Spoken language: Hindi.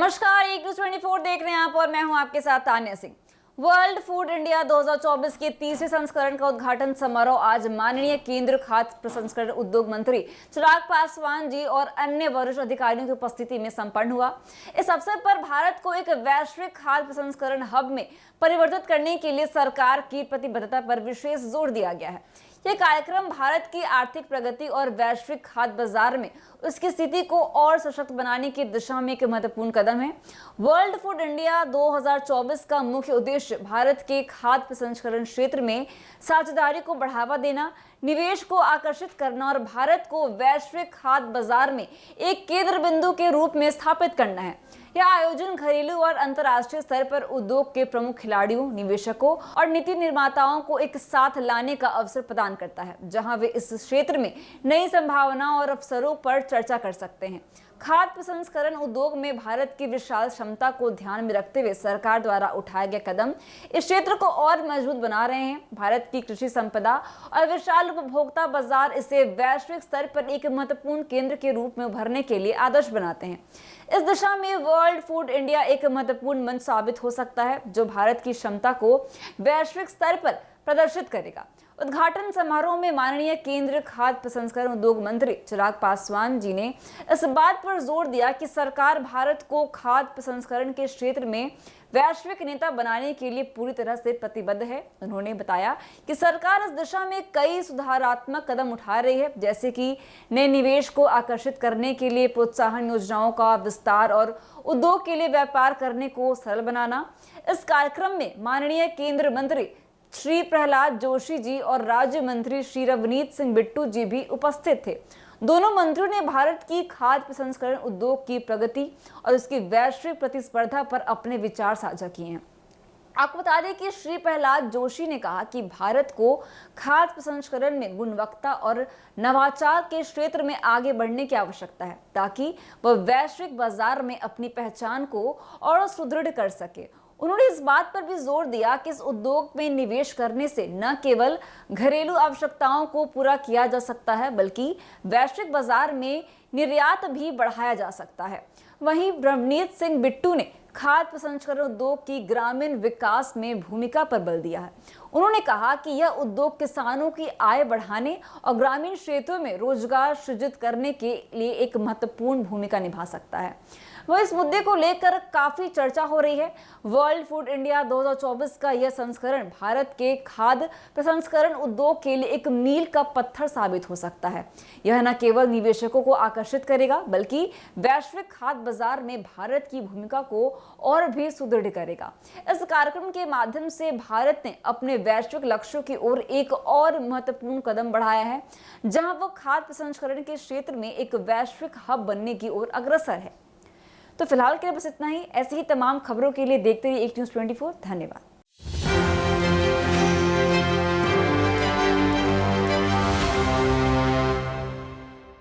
नमस्कार, एक न्यूज़ 24 देख रहे हैं आप और मैं हूं आपके साथ Tanya Singh. World food India 2024 के तीसरे संस्करण का उद्घाटन समारोह आज माननीय केंद्र खाद्य प्रसंस्करण उद्योग मंत्री चिराग पासवान जी और अन्य वरिष्ठ अधिकारियों की उपस्थिति में संपन्न हुआ। इस अवसर पर भारत को एक वैश्विक खाद्य प्रसंस्करण हब में परिवर्तित करने के लिए सरकार की प्रतिबद्धता पर विशेष जोर दिया गया है। यह कार्यक्रम भारत की आर्थिक प्रगति और वैश्विक खाद्य बाजार में उसकी स्थिति को और सशक्त बनाने की दिशा में एक महत्वपूर्ण कदम है। वर्ल्ड फूड इंडिया 2024 का मुख्य उद्देश्य भारत के खाद्य प्रसंस्करण क्षेत्र में साझेदारी को बढ़ावा देना, निवेश को आकर्षित करना और भारत को वैश्विक खाद्य बाजार में एक केंद्र बिंदु के रूप में स्थापित करना है। यह आयोजन घरेलू और अंतर्राष्ट्रीय स्तर पर उद्योग के प्रमुख खिलाड़ियों, निवेशकों और नीति निर्माताओं को एक साथ लाने का अवसर प्रदान करता है, जहां वे इस क्षेत्र में नई संभावनाओं और अवसरों पर चर्चा कर सकते हैं। खाद्य प्रसंस्करण उद्योग में भारत की विशाल क्षमता को ध्यान में रखते हुए सरकार द्वारा उठाए गए कदम इस क्षेत्र को और मजबूत बना रहे हैं। भारत की कृषि संपदा और विशाल उपभोक्ता बाजार इसे वैश्विक स्तर पर एक महत्वपूर्ण केंद्र के रूप में उभरने के लिए आदर्श बनाते हैं। इस दिशा में वर्ल्ड फूड इंडिया एक महत्वपूर्ण मंच साबित हो सकता है, जो भारत की क्षमता को वैश्विक स्तर पर प्रदर्शित करेगा। उद्घाटन समारोह में माननीय केंद्रीय खाद्य प्रसंस्करण उद्योग मंत्री चिराग पासवान जी ने इस बात पर जोर दिया कि सरकार भारत को खाद्य प्रसंस्करण के क्षेत्र में वैश्विक नेता बनाने के लिए पूरी तरह से प्रतिबद्ध है। उन्होंने बताया कि सरकार इस दिशा में कई सुधारात्मक कदम उठा रही है, जैसे कि नए निवेश को आकर्षित करने के लिए प्रोत्साहन योजनाओं का विस्तार और उद्योग के लिए व्यापार करने को सरल बनाना। इस कार्यक्रम में माननीय केंद्रीय मंत्री श्री प्रहलाद जोशी जी और राज्य मंत्री श्री रवनीत सिंह बिट्टू जी भी उपस्थित थे। दोनों मंत्रियों ने भारत की खाद्य प्रसंस्करण उद्योग की प्रगति और उसकी वैश्विक प्रतिस्पर्धा पर अपने विचार साझा किए हैं। आपको बता दें कि श्री प्रहलाद जोशी ने कहा कि भारत को खाद्य प्रसंस्करण में गुणवत्ता और नवाचार के क्षेत्र में आगे बढ़ने की आवश्यकता है, ताकि वह वैश्विक बाजार में अपनी पहचान को और सुदृढ़ कर सके। उन्होंने इस बात पर भी जोर दिया कि इस उद्योग में निवेश करने से न केवल घरेलू आवश्यकताओं को पूरा किया जा सकता है, बल्कि वैश्विक बाजार में निर्यात भी बढ़ाया जा सकता है। वहीं रवनीत सिंह बिट्टू ने खाद्य प्रसंस्करण उद्योग की ग्रामीण विकास में भूमिका पर बल दिया है। उन्होंने कहा कि यह उद्योग किसानों की आय बढ़ाने और ग्रामीण क्षेत्रों में रोजगार सृजित करने के लिए एक महत्वपूर्ण भूमिका निभा सकता है। वह इस मुद्दे को लेकर काफी चर्चा हो रही है। वर्ल्ड फूड इंडिया 2024 का यह संस्करण भारत के खाद्य प्रसंस्करण उद्योग के लिए एक मील का पत्थर साबित हो सकता है। यह न केवल निवेशकों को आकर्षित करेगा, बल्कि वैश्विक खाद्य बाजार में भारत की भूमिका को और भी सुदृढ़ करेगा। इस कार्यक्रम के माध्यम से भारत ने अपने वैश्विक लक्ष्यों की ओर एक और महत्वपूर्ण कदम बढ़ाया है, जहां वह खाद्य प्रसंस्करण के क्षेत्र में एक वैश्विक हब बनने की ओर अग्रसर है। तो फिलहाल के लिए बस इतना ही। ऐसी ही तमाम खबरों के लिए देखते रहिए एक न्यूज़ 24। धन्यवाद।